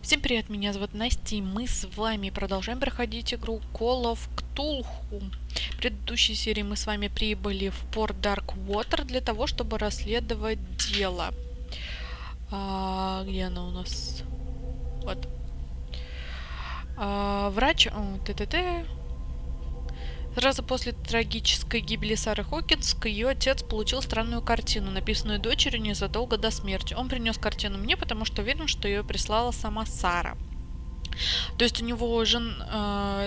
Всем привет, меня зовут Настя, и мы с вами продолжаем проходить игру Call of Cthulhu. В предыдущей серии мы с вами прибыли в порт Даркуотер для того, чтобы расследовать дело. Где она у нас? Вот. Врач... ТТТ. Сразу после трагической гибели Сары Хокинской ее отец получил странную картину, написанную дочерью незадолго до смерти. Он принес картину мне, потому что уверен, что ее прислала сама Сара. То есть у него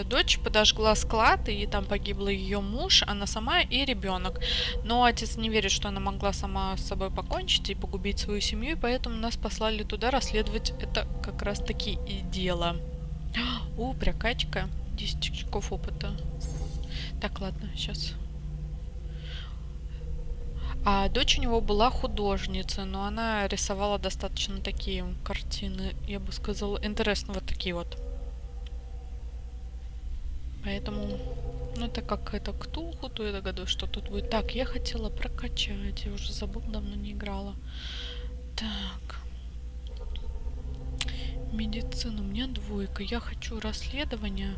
дочь подожгла склад, и там погибла ее муж, она сама и ребенок. Но отец не верит, что она могла сама с собой покончить и погубить свою семью, и поэтому нас послали туда расследовать это как раз таки и дело. Прокачка. 10 очков опыта. Так, ладно, сейчас. А дочь у него была художница, но она рисовала достаточно такие картины, я бы сказала, интересно, вот такие вот. Поэтому, так как это Ктулху, то я догадываюсь, что тут будет. Так, я хотела прокачать, я уже забыл, давно не играла. Так. Медицина, у меня 2. Я хочу расследование.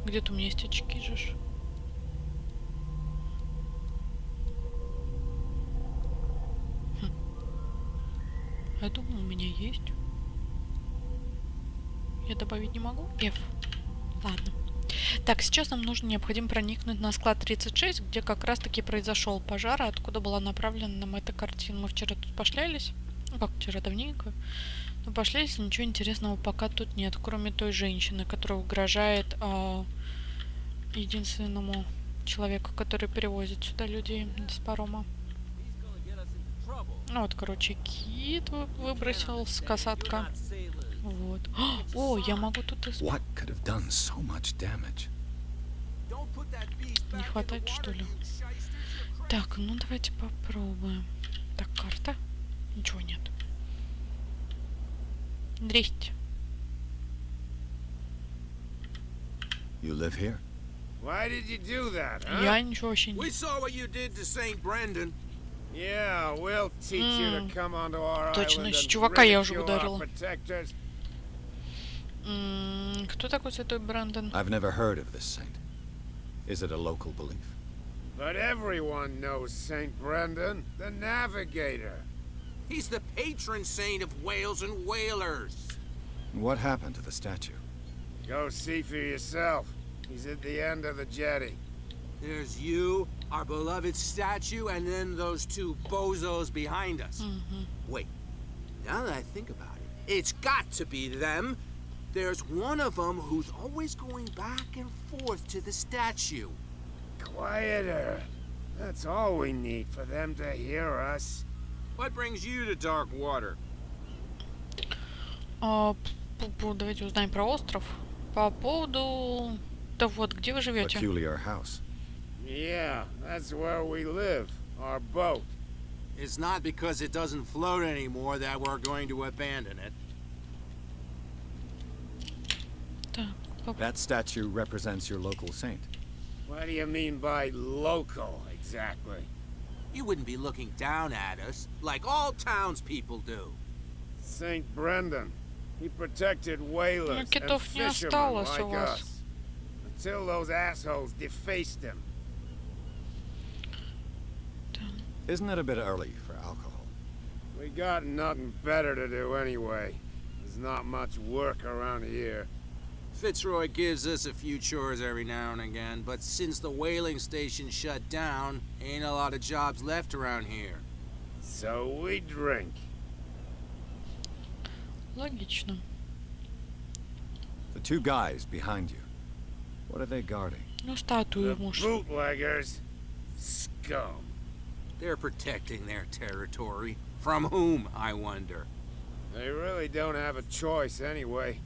Где-то у меня есть очки же. Я думаю, у меня есть. Я добавить не могу? F. Ладно. Так, сейчас нам необходимо проникнуть на склад 36, где как раз таки произошел пожар, откуда была направлена нам эта картина. Мы вчера тут пошлялись. Как вчера, давненько. Но пошлялись, ничего интересного пока тут нет, кроме той женщины, которая угрожает единственному человеку, который перевозит сюда людей с парома. Короче, кит выбросил с касатка. Вот. Я могу тут Не хватает, что ли? Так, давайте попробуем. Так, карта. Ничего нет. Здрасте. You live here? Why did you do that, huh? Я ничего вообще не... We saw what you did to St. Brendan. Yeah, we'll teach you to come onto our Точно, island с and чувака я уже ridicule our ударила. protectors. Кто такой святой Брэндон? I've never heard of this saint. Is it a local belief? But everyone knows St. Brendan, the navigator. He's the patron saint of whales and whalers. What happened to the statue? Go see for yourself. He's at the end of the jetty. There's you, our beloved statue, and then those 2 bozos behind us. Wait, now that I think about it, it's got to be them. There's one of them who's always going back and forth to the statue. Quieter. That's all we need for them to hear us. What brings you to Darkwater? Давайте узнаем про остров. По поводу... Да вот, где вы живете? Peculiar house. Yeah, that's where we live. Our boat. It's not because it doesn't float anymore that we're going to abandon it. That statue represents your local saint. What do you mean by local, exactly? You wouldn't be looking down at us, like all townspeople do. St. Brendan. He protected whalers and Китов не fishermen осталось у like вас. us. Until those assholes defaced him. Isn't it a bit early for alcohol? We got nothing better to do anyway. There's not much work around here. Fitzroy gives us a few chores every now and again, but since the whaling station shut down, ain't a lot of jobs left around here. So we drink. Логично. The 2 guys behind you. What are they guarding? Статую, The муж. bootleggers. Scum. They're protecting their territory. From whom, I wonder? They really don't have a choice anyway.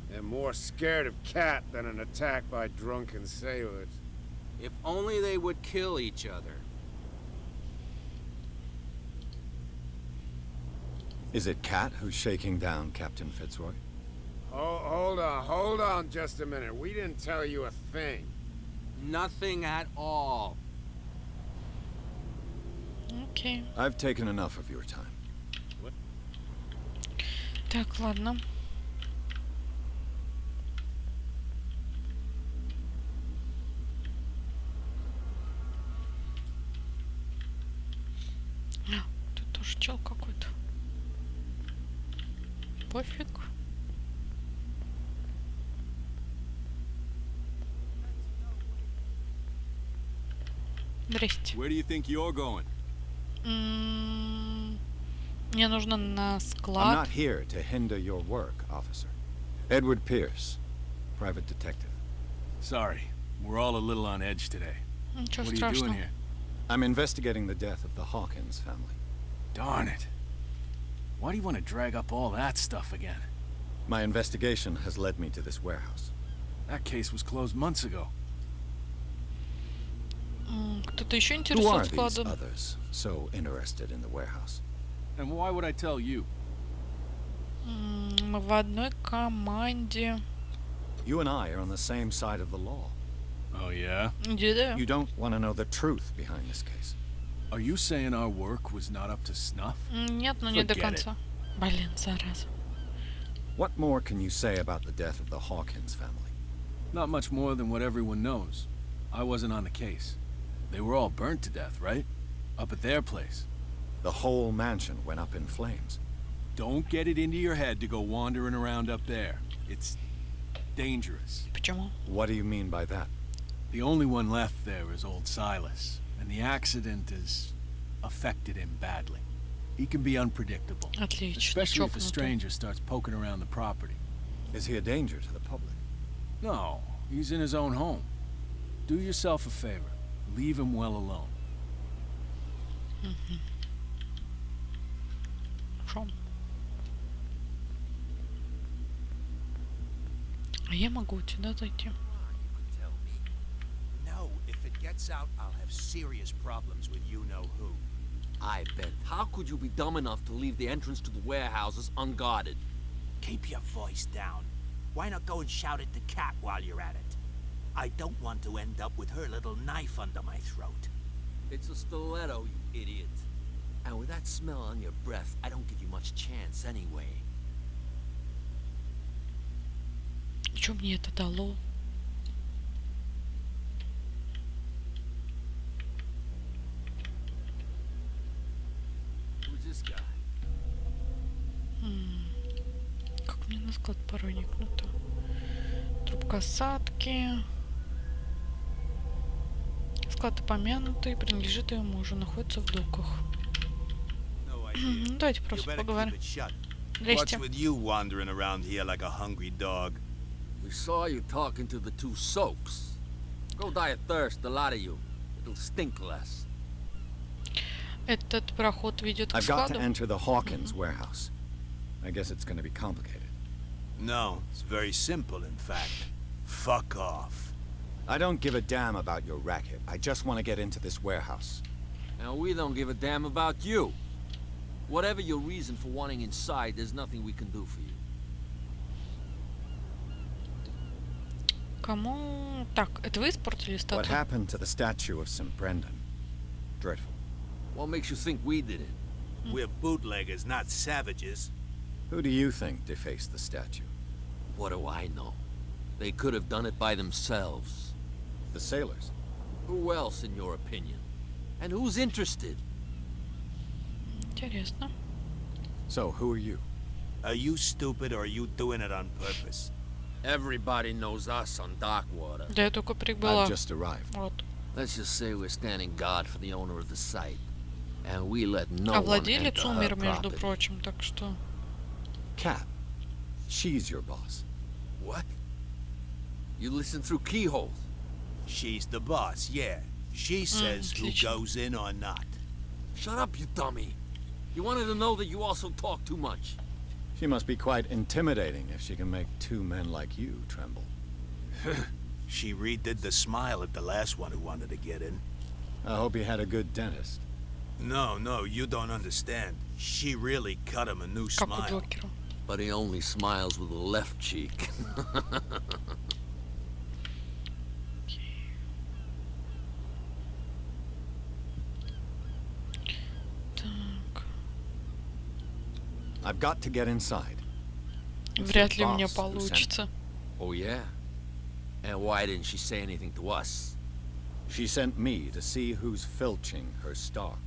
They're more scared of cat than an attack by drunken sailors. If only they would kill each other. Is it Cat who's shaking down Captain Fitzroy? Oh, hold on just a minute. We didn't tell you a thing. Nothing at all. Окей. I've taken enough of your time. Так, ладно. Тут тоже чел какой-то. Пофиг. Здрасте. Where do you think you're going? Мне нужно на I'm склад. not here to hinder your work, officer. Edward Pирс, private detective. Sorry, we're all a little on edge today. Ничего What are you doing страшного. here? I'm investigating the death of the Hawkins family. Darn it. Why do you want to drag up all that stuff again? My investigation has led me to this warehouse. That case was closed months ago. Кто-то еще Who are интересует these складом? others so interested in the warehouse? And why would I tell you? Мы в одной команде. You and I are on the same side of the law. Oh, yeah? Где? You don't want to know the truth behind this case. Are you saying our work was not up to snuff? Нет, но не до Forget it. конца. Блин, зараза. What more can you say about the death of the Hawkins family? Not much more than what everyone knows. I wasn't on the case. They were all burnt to death, right? Up at their place. The whole mansion went up in flames. Don't get it into your head to go wandering around up there. It's dangerous. Почему? What do you mean by that? The only one left there is old Silas, and the accident has affected him badly. He can be unpredictable, Отлично. especially if a Чокнутый. stranger starts poking around the property. Is he a danger to the public? No, he's in his own home. Do yourself a favor. Leave him well alone. Шо? А я могу сюда зайти. No, if it gets out, I'll have serious problems with you-know-who. I bet. How could you be dumb enough to leave the entrance to the warehouses unguarded? Keep your voice down. Why not go and shout at the cat while you're at it? I don't want to end up with her little knife under my throat. It's a stiletto, you idiot. And with that smell on your breath, I don't give you much chance anyway. Что мне это дало? Who's this guy? Как мне на склад проникнуто? Трубка осадки. Склад упомянутый, принадлежит ее мужу, находится в доках. No Ну, давайте You просто better keep поговорим. it shut. What's Здрасте. with you wandering around here like a hungry dog? We saw you talking to the two soaks. Go die of thirst, the lot of you. It'll stink less. Этот проход ведет к I've got to складу. enter the Hawkins warehouse. I guess it's going to be complicated. No, it's very simple, in fact. Fuck off. I don't give a damn about your racket. I just want to get into this warehouse. And we don't give a damn about you. Whatever your reason for wanting inside, there's nothing we can do for you. Кому... Так, это вы испортили What статую? happened to the statue of St. Brendan? Dreadful. What makes you think we did it? We're bootleggers, not savages. Who do you think defaced the statue? What do I know? They could have done it by themselves. The sailors. Who else, in your opinion? And who's interested? Интересно. So, who are you? Are you stupid or are you doing it on purpose? Everybody knows us on Darkwater. Да я только прибыла. I've just arrived. Вот. Let's just say we're standing guard for the owner of the site. And we let no А one владелец enter her умер, между property. прочим, так что... Cat. She's your boss. What? You listen through keyholes. She's the boss, yeah. She says who отлично. goes in or not. Shut up, you dummy. You wanted to know that you also talk too much. She must be quite intimidating if she can make two men like you tremble. She redid the smile at the last one who wanted to get in. I hope he had a good dentist. No, you don't understand. She really cut him a new Как у smile. Джокера. But he only smiles with the left cheek. Так. I've got to get inside. It's Вряд your ли мне boss who sent me. получится. Oh, yeah? And why didn't she say anything to us? She sent me to see who's filching her stock.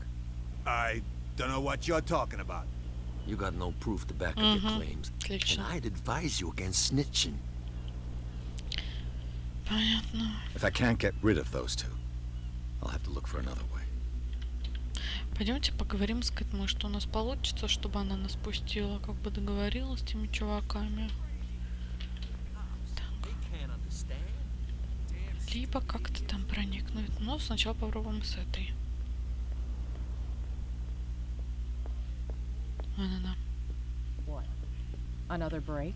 I Don't know what you're talking about. You got no proof to back up your claims. And Отлично. I'd advise you against snitching. Понятно. If I can't get rid of those two, I'll have to look for another way. Пойдемте поговорим с Кэт, может, у нас получится, чтобы она нас пустила, как бы договорилась с теми чуваками. Так. Либо как-то там проникнуть. Но сначала попробуем с этой. Она. What? Another break?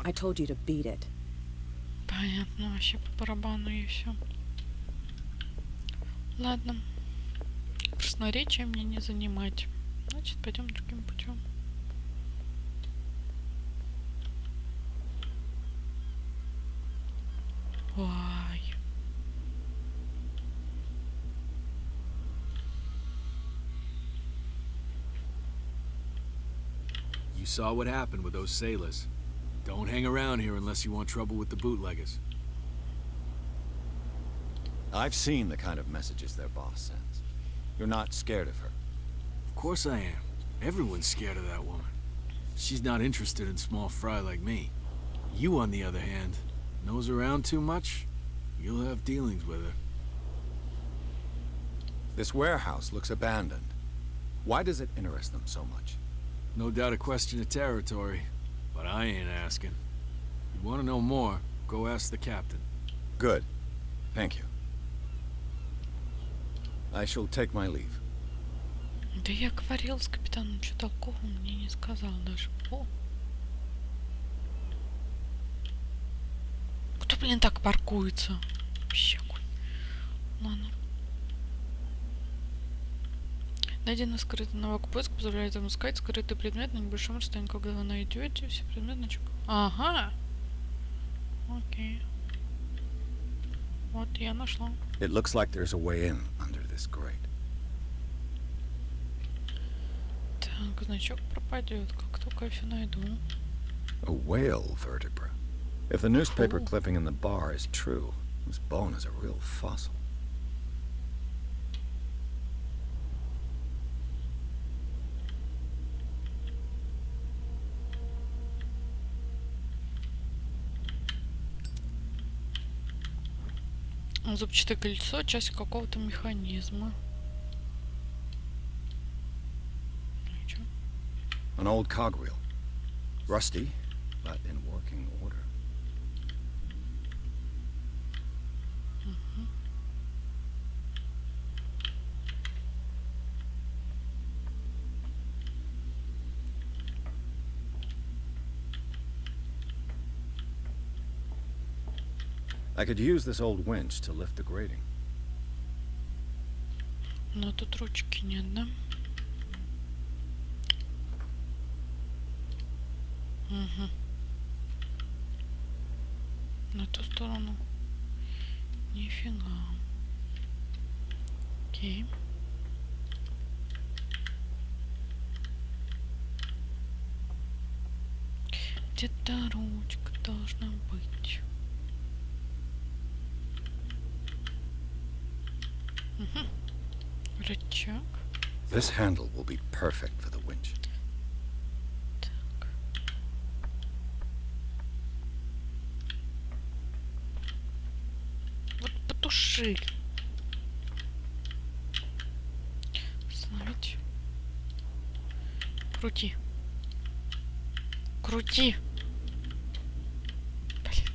I told you to beat it. Понятно, вообще по барабану и все. Ладно. Красноречие мне не занимать. Значит, пойдем другим путем. Ой. You saw what happened with those sailors. Don't hang around here unless you want trouble with the bootleggers. I've seen the kind of messages their boss sends. You're not scared of her. Of course I am. Everyone's scared of that woman. She's not interested in small fry like me. You, on the other hand, nose around too much, you'll have dealings with her. This warehouse looks abandoned. Why does it interest them so much? No doubt a question of territory, but I ain't asking. You want to know more, go ask the captain. Good. Thank you. I shall take my leave. Да я говорил с капитаном, ничего толкового мне не сказал даже. О. Кто, блин, так паркуется? Вообще огонь. Ладно. Найденный скрытый навык поиск позволяет вам искать скрытый предмет на небольшом расстоянии. Когда вы найдете все предметы, ага. Окей. Вот, я нашла. It looks like there's a way in under this grate. Так, значок пропадет, как только я все найду. A whale vertebra. If the newspaper Cool. clipping in the bar is true, this bone is a real fossil. Зубчатое кольцо, часть какого-то механизма. An old cogwheel. Rusty, but in working order. I could use this old winch to lift the grating. Но тут ручки нет, да? Угу. На ту сторону. Нифига. Окей. Где-то ручка должна быть. Угу. Рычаг. This handle will be perfect for the winch. Так. Вот потуши. Остановить. Крути. Крути. Блин.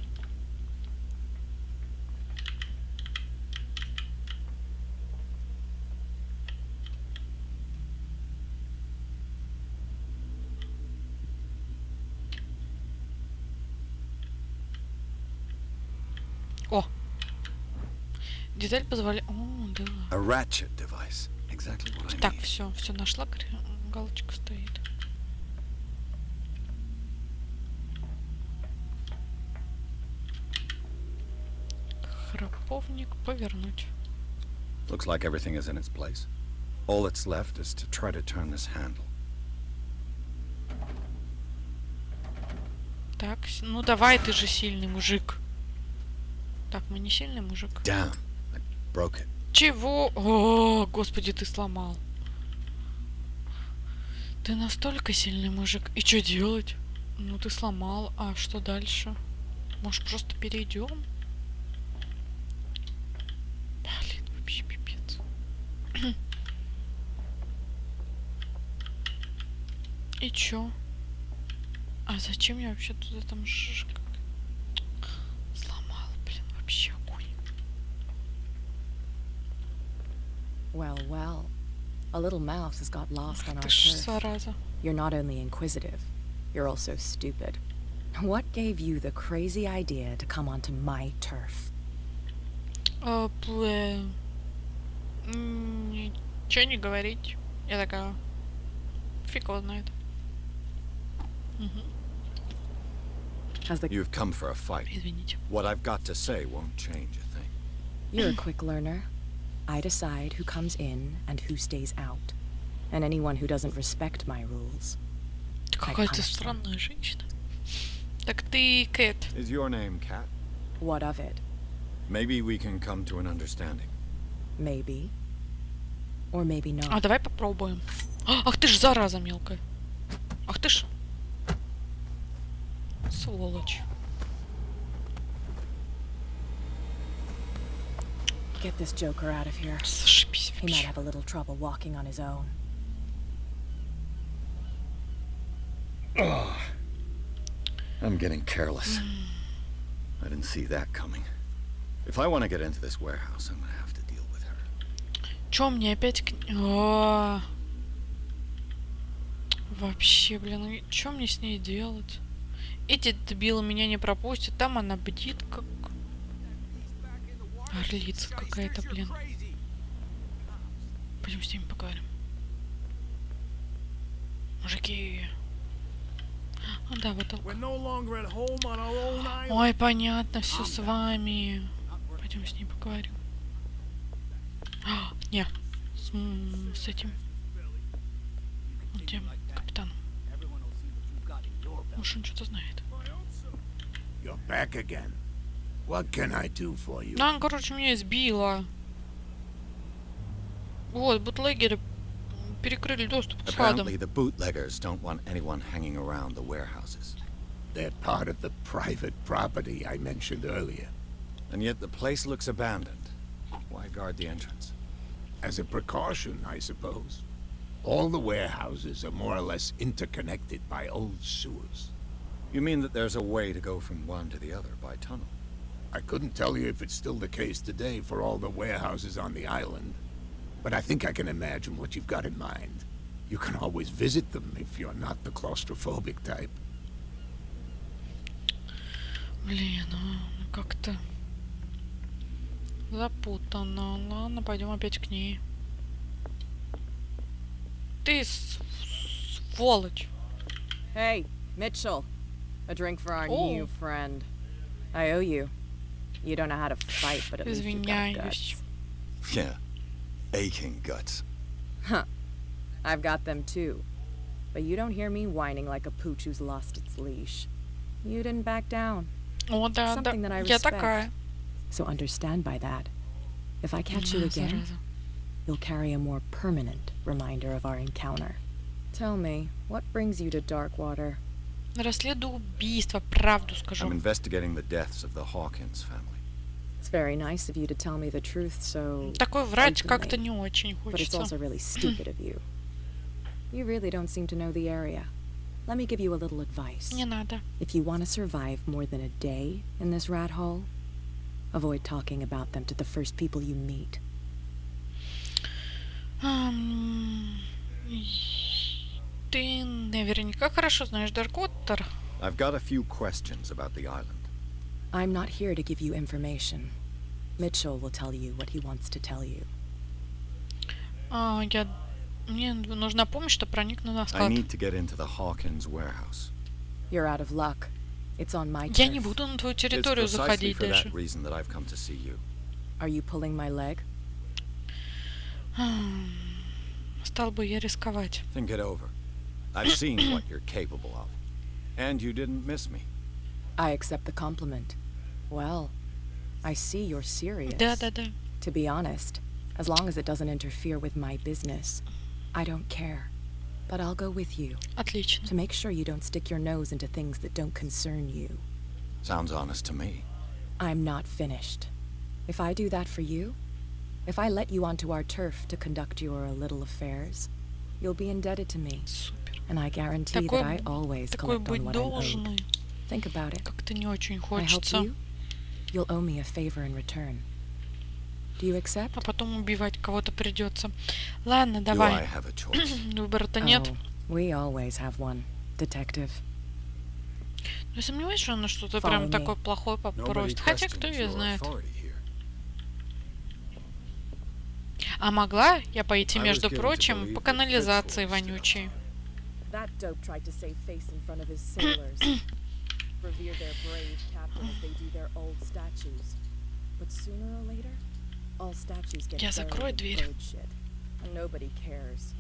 О! Деталь позволяет... О, да. A ratchet device. Exactly what I Так, need. все нашла, галочка стоит. Храповник повернуть. Looks like everything is in its place. All that's left is to try to turn this handle. Так, ну давай, ты же сильный мужик. Так, мы не сильный мужик. Damn, I broke it. Чего? О, господи, ты сломал. Ты настолько сильный мужик. И что делать? Ну ты сломал. А что дальше? Может, просто перейдем? Блин, вообще пипец. И чё? А зачем я вообще туда там сломал, блин, вообще огонь. Well, well. A little mouse has got lost on our Ты ж turf. зараза. You're not only inquisitive, you're also stupid. What gave you the crazy idea to come onto my turf? Ничего не говорить. Я такая... Фиг его знает. You've come for a fight. Извините. What I've got to say won't change a thing. You're a quick learner. I decide who comes in and who stays out. And anyone who doesn't respect my rules. Какая-то странная женщина. Так ты Кэт. Is your name Cat? What of it? Maybe we can come to an understanding. Maybe. Or maybe not. А давай попробуем. Ах ты ж зараза мелкая. Ах ты ж. Сволочь. Get this joker out of here. Зашибись He might вообще. have a little trouble walking on his own. Oh, I'm getting careless. I didn't see that coming. If I want to get into this warehouse, I'm gonna have to deal with her. Чё мне опять... Вообще, блин, чё мне с ней делать? Эти дебилы меня не пропустят. Там она бдит, как... Орлица какая-то, блин. Пойдем с ними поговорим. Мужики. А, да, вот так. Ой, понятно, все с вами. Пойдем с ней поговорим. Не, с этим. Тем капитаном. Может, он что-то знает. You're back again. What can I do for you? Она, короче, меня избила. Вот, бутлегеры перекрыли доступ к складам. Apparently, the bootleggers don't want anyone hanging around the warehouses. They're part of the private property I mentioned earlier. And yet the place looks abandoned. Why guard the entrance? As a precaution, I suppose. All the warehouses are more or less interconnected by old sewers. You mean that there's a way to go from one to the other by tunnel? I couldn't tell you if it's still the case today for all the warehouses on the island, but I think I can imagine what you've got in mind. You can always visit them if you're not the claustrophobic type. Блин, как-то запутанно. Ладно, пойдем опять к ней. Ты сволочь. Hey, Mitchell. A drink for our Oh. new friend. I owe you. You don't know how to fight, but at least you've got guts. Извиняюсь. Yeah. Aching guts. Huh. I've got them too. But you don't hear me whining like a pooch who's lost its leash. You didn't back down. О, да, да. Something that I Я respect. такая. So understand by that. If I catch you again, Зараза. you'll carry a more permanent reminder of our encounter. Tell me, what brings you to Darkwater? Расследую убийство, правду скажу. I'm investigating the deaths of the Hawkins family. It's very nice of you to tell me the truth so Такой врать openly, как-то не очень but it's хочется. also really stupid of you. You really don't seem to know the area. Let me give you a little advice. Не надо. If you want to survive more than a day in this rat hole, avoid talking about them to the first people you meet. Ты наверняка хорошо знаешь Даркуотер. I've got a few questions about the island. I'm not here to give you information. Mitchell will tell you what he wants to tell you. Мне нужна помощь, чтобы проникнуть на I склад. need to get into the Hawkins warehouse. You're out of luck. It's on my Я turf. не буду на твою It's территорию precisely заходить for даже. that reason that I've come to see you. Are you pulling my leg? Стал бы я рисковать. Think it over. I've seen what you're capable of. And you didn't miss me. I accept the compliment. Well, I see you're serious. Да. To be honest, as long as it doesn't interfere with my business, I don't care. But I'll go with you Отлично. to make sure you don't stick your nose into things that don't concern you. Sounds honest to me. I'm not finished. If I do that for you, if I let you onto our turf to conduct your little affairs, you'll be indebted to me. Супер. And I guarantee that I always Такой collect on быть what I'm owed. должной. Think about it. Как-то не очень I help хочется. you, you'll owe me a favor in return. Do you accept? А потом убивать кого-то придется. Ладно, Do I давай. have a choice? Выбора-то нет. Oh, we always have one, detective. Но сомневаюсь, что она что-то Follow прям me. такое плохое попросит. Хотя кто ее знает. А могла я пойти, между прочим, по канализации вонючей. That dope tried to save face in front of his sailors. Revere their brave captain as they do their old statues. But sooner or later, all statues get Я закрою buried in дверь. bird shit, and nobody cares.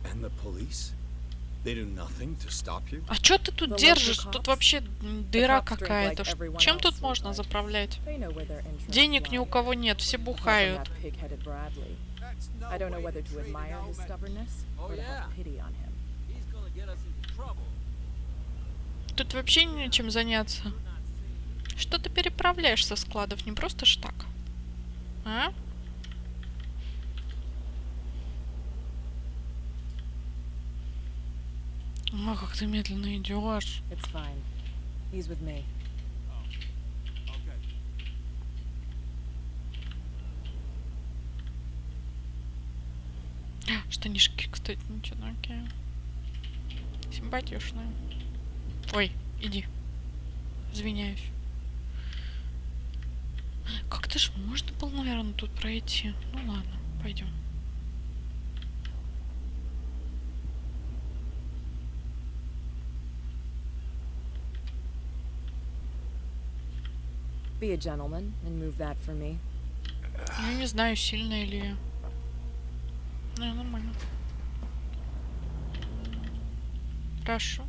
And the police? They do nothing to stop you? А чё ты тут The держишь? local Тут cops? вообще дыра The cops drink какая-то. like everyone Чем else тут in можно life. заправлять? They know where their interests Денег ни у lie. кого нет, все Apart from бухают. that pig-headed Bradley. I don't know whether to admire his stubbornness or to have pity on him. He's gonna get us into trouble. Тут вообще нечем заняться. Что ты переправляешь со складов? Не просто ж так. А? О, как ты медленно идешь. It's fine. He's with me. Штанишки, кстати, ничего такие. Симпатичные. Ой, иди. Извиняюсь. Как-то ж можно было, наверное, тут пройти. Ну ладно, пойдем. Be a gentleman and move that for me. Я не знаю, сильная ли я. Ну, нормально. Хорошо.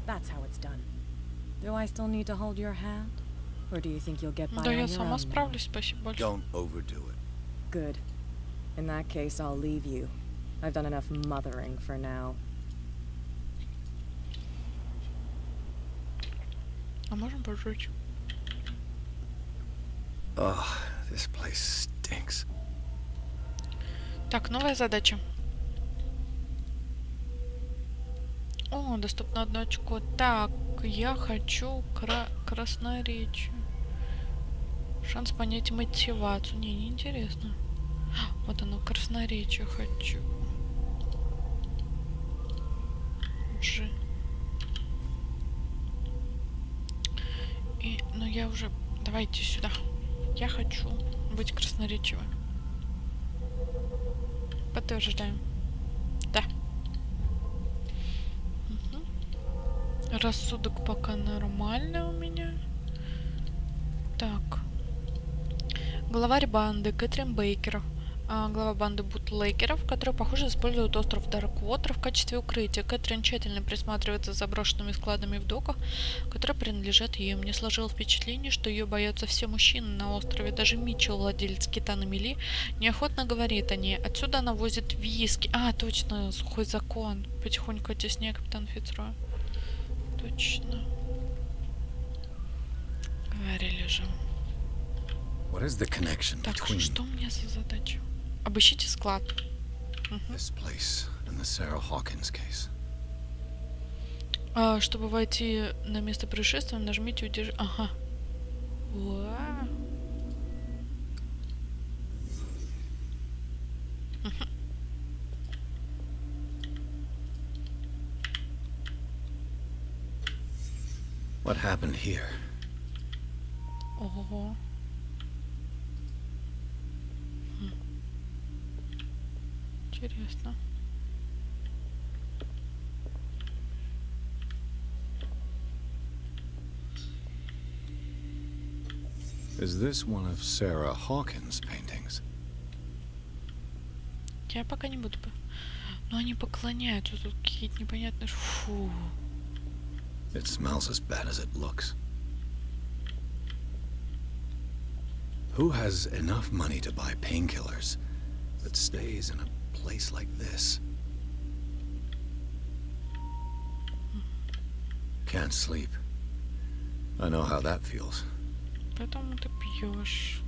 That's how it's done. Do I still need to hold your hand? Or do you think you'll get by Да, on я your сама own now? справлюсь, спасибо большое. Don't overdo it. Good. In that case, I'll leave you. I've done enough mothering for now. А можем пожечь? Oh, this place stinks. Так, новая задача. О, доступно 1 очко. Так, я хочу красноречие. Шанс понять мотивацию. Не интересно. Вот оно, красноречие хочу. G. И, ну я уже... Давайте сюда. Я хочу быть красноречивой. Подтверждаем. Да. Угу. Рассудок пока нормальный у меня. Так. Главарь банды Кэтрин Бейкеров. Глава банды бутлейкеров, которые, похоже, используют остров Даркуотер в качестве укрытия. Кэтрин тщательно присматривается за заброшенными складами в доках, которые принадлежат ей. Мне сложилось впечатление, что ее боятся все мужчины на острове. Даже Митчелл, владелец кита на мели, неохотно говорит о ней. Отсюда она возит виски. А, точно, сухой закон. Потихоньку оттесняя капитан Фицрой. Точно. Говорили же. What is the connection Так, between что у меня за задача? Обыщите склад. this place and the Sarah Hawkins case? Чтобы войти на место происшествия, нажмите удержи. Ага. Уа. What happened here? Ого. Интересно. Is this one of Sarah Hawkins' paintings? Я пока не буду. Но они поклоняются, тут какие-то непонятные... Фу. It smells as bad as it looks. Who has enough money to buy painkillers that stays in a place like this? Can't sleep. I know how that feels. Поэтому ты пьешь.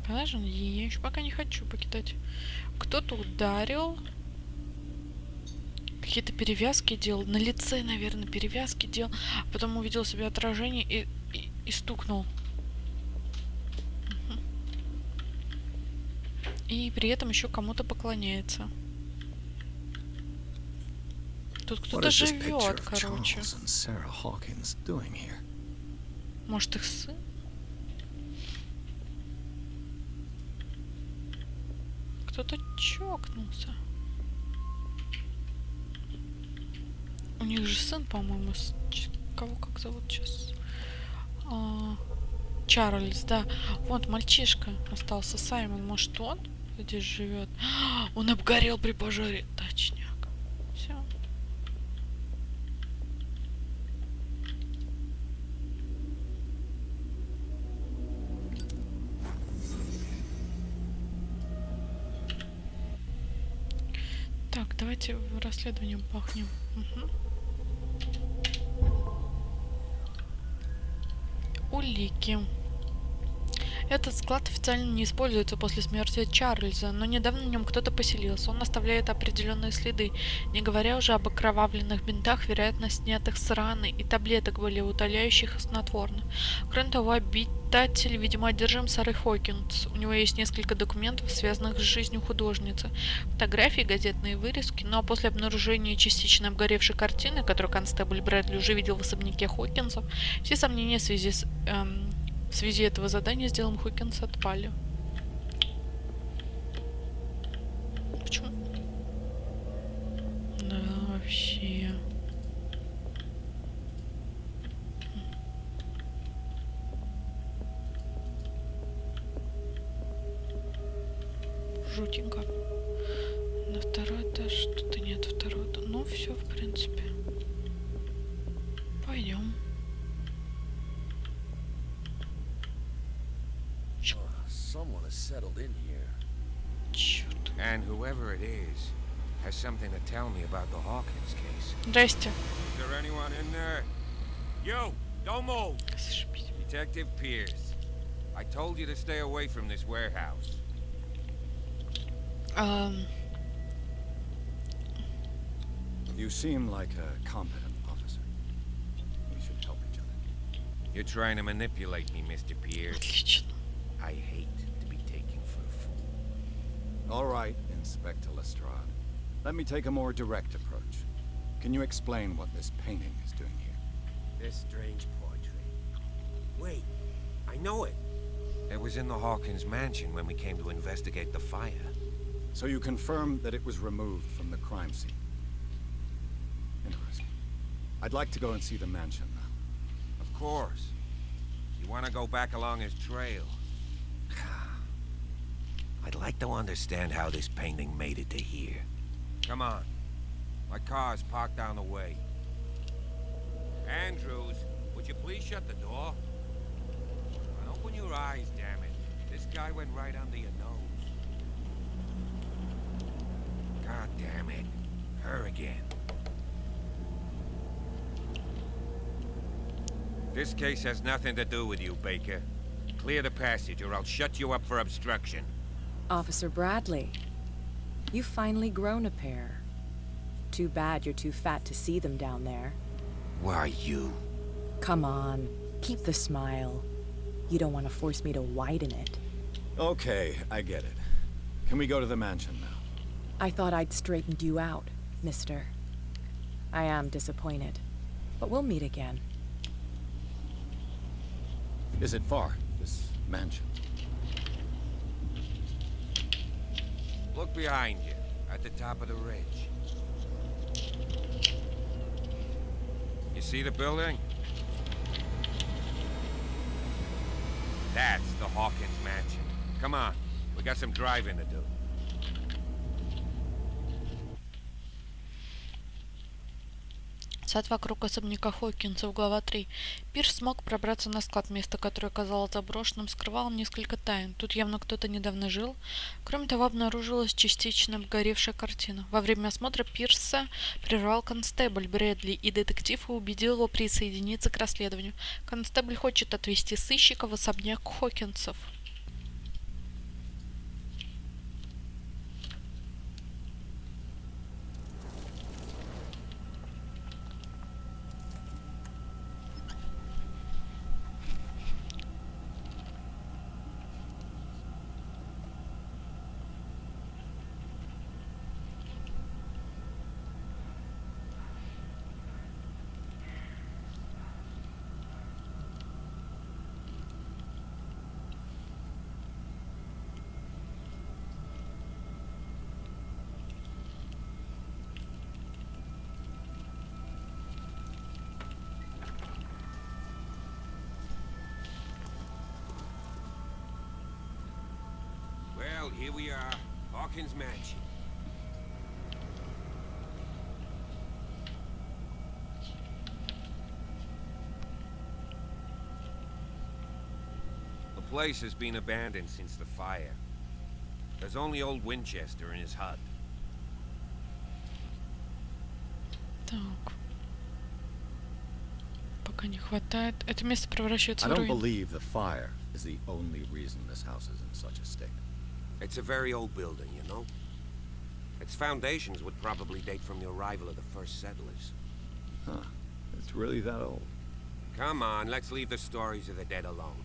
Понимаешь, я еще пока не хочу покидать. Кто-то ударил. Какие-то перевязки делал. На лице, наверное, перевязки делал. А потом увидел себе отражение и стукнул. И при этом еще кому-то поклоняется. Тут кто-то живет, короче. Может, их сын? Кто-то чокнулся. У них же сын, по-моему, кого как зовут сейчас? Чарльз, да. Вот мальчишка остался, Саймон. Может, он здесь живет? Он обгорел при пожаре. Точняк. Все. Так, давайте расследованием пахнем. Угу. Улики. Этот склад официально не используется после смерти Чарльза, но недавно в нем кто-то поселился. Он оставляет определенные следы, не говоря уже об окровавленных бинтах, вероятно, снятых с раны, и таблеток, более утоляющих и снотворных. Кроме того, обитатель, видимо, одержим Сарой Хокинс. У него есть несколько документов, связанных с жизнью художницы. Фотографии, газетные вырезки. Ну а после обнаружения частично обгоревшей картины, которую констебль Брэдли уже видел в особняке Хокинсов, все сомнения в связи этого задания с делом Хокинса отпали. Почему? Да, вообще. Жутенько. На второй этаж что-то нет второго. Ну, все, в принципе. Пойдем. Someone has settled in here. Черт. And whoever it is has something to tell me about the Hawkins case. Здрасте. Is there anyone in there? You, don't move. Detective Pires. I told you to stay away from this warehouse. You seem like a competent officer. We should help each other. You're trying to manipulate me, Mr. Pires. Отлично. I hate to be taken for a fool. All right, Inspector Lestrade. Let me take a more direct approach. Can you explain what this painting is doing here? This strange portrait. Wait, I know it. It was in the Hawkins mansion when we came to investigate the fire. So you confirm that it was removed from the crime scene? Interesting. I'd like to go and see the mansion now. Of course. You want to go back along his trail? I'd like to understand how this painting made it to here. Come on. My car's parked down the way. Andrews, would you please shut the door? And open your eyes, damn it. This guy went right under your nose. God damn it. Her again. This case has nothing to do with you, Baker. Clear the passage or I'll shut you up for obstruction. Officer Bradley, you've finally grown a pair. Too bad you're too fat to see them down there. Why you? Come on, keep the smile. You don't want to force me to widen it. Okay, I get it. Can we go to the mansion now? I thought I'd straightened you out, mister. I am disappointed, but we'll meet again. Is it far, this mansion? Look behind you, at the top of the ridge. You see the building? That's the Hawkins mansion. Come on, we're We got some driving to do. Сад вокруг особняка Хокинсов, глава 3. Пирс смог пробраться на склад. Место, которое казалось заброшенным, скрывало несколько тайн. Тут явно кто-то недавно жил. Кроме того, обнаружилась частично обгоревшая картина. Во время осмотра Пирса прервал констебль Брэдли, и детектив убедил его присоединиться к расследованию. Констебль хочет отвезти сыщика в особняк Хокинсов. Well, here we are. Hawkins Mansion. The place has been abandoned since the fire. There's only old Winchester in his hut. Так. Пока не хватает. Это место превращается I в don't руины. believe the fire is the only reason this house is in such a state. It's a very old building, you know? Its foundations would probably date from the arrival of the first settlers. Huh. It's really that old. Come on, let's leave the stories of the dead alone.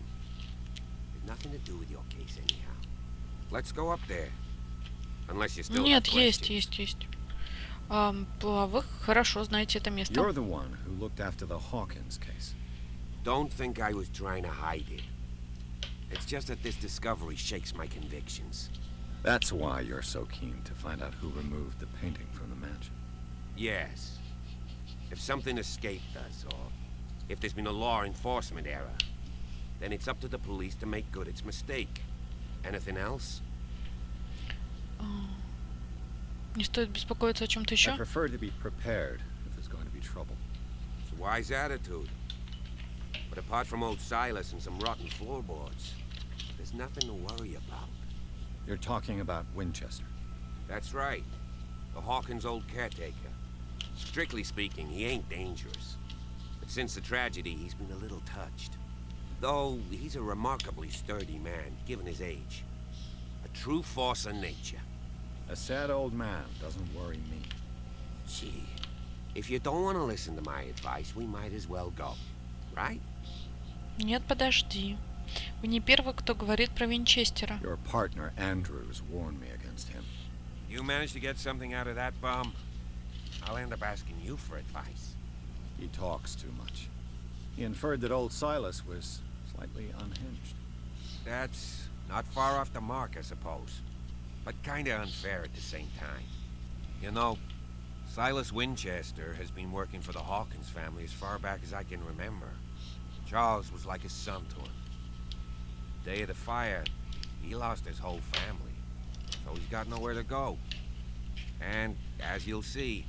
They've nothing to do with your case anyhow. Let's go up there. Unless you still Нет, have есть, questions. есть. Вы хорошо знаете это место. You're the one who looked after the Hawkins case. Don't think I was trying to hide it. It's just that this discovery shakes my convictions. That's why you're so keen to find out who removed the painting from the mansion. Yes. If something escaped us, or if there's been a law enforcement error, then it's up to the police to make good its mistake. Anything else? Не стоит беспокоиться о чем-то I еще. prefer to be prepared if there's going to be trouble. It's a wise attitude. But apart from old Silas and some rotten floorboards, there's nothing to worry about. You're talking about Winchester. That's right. The Hawkins' old caretaker. Strictly speaking, he ain't dangerous. But since the tragedy, he's been a little touched. Though he's a remarkably sturdy man, given his age. A true force of nature. A sad old man doesn't worry me. Gee, if you don't want to listen to my advice, we might as well go. Right? Нет, подожди. Вы не первый, кто говорит про Винчестера. Your partner Andrews warned me against him. You managed to get something out of that bum? I'll end up asking you for advice. He talks too much. He inferred that old Silas was slightly unhinged. That's not far off the mark, I suppose. But kinda unfair at the same time. You know, Silas Winchester has been working for the Hawkins family as far back as I can remember. Charles was like a son to him. Day of the fire, he lost his whole family, so he's got nowhere to go. And, as you'll see,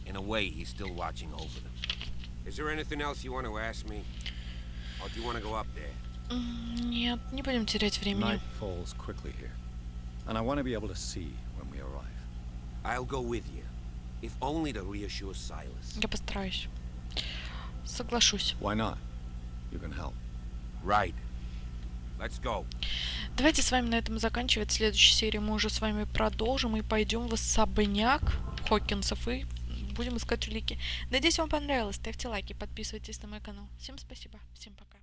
in a way, he's still watching over them. Is there anything else you want to ask me? Or do you want to go up there? Нет, не будем терять времени. Night falls quickly here, and I want to be able to see when we arrive. I'll go with you, if only to reassure Silas. Я постараюсь. Соглашусь. Why not? You can help. Right. Let's go. Давайте с вами на этом заканчивать. В следующей серии мы уже с вами продолжим и пойдем в особняк Хокинсов и будем искать улики. Надеюсь, вам понравилось. Ставьте лайки, подписывайтесь на мой канал. Всем спасибо. Всем пока.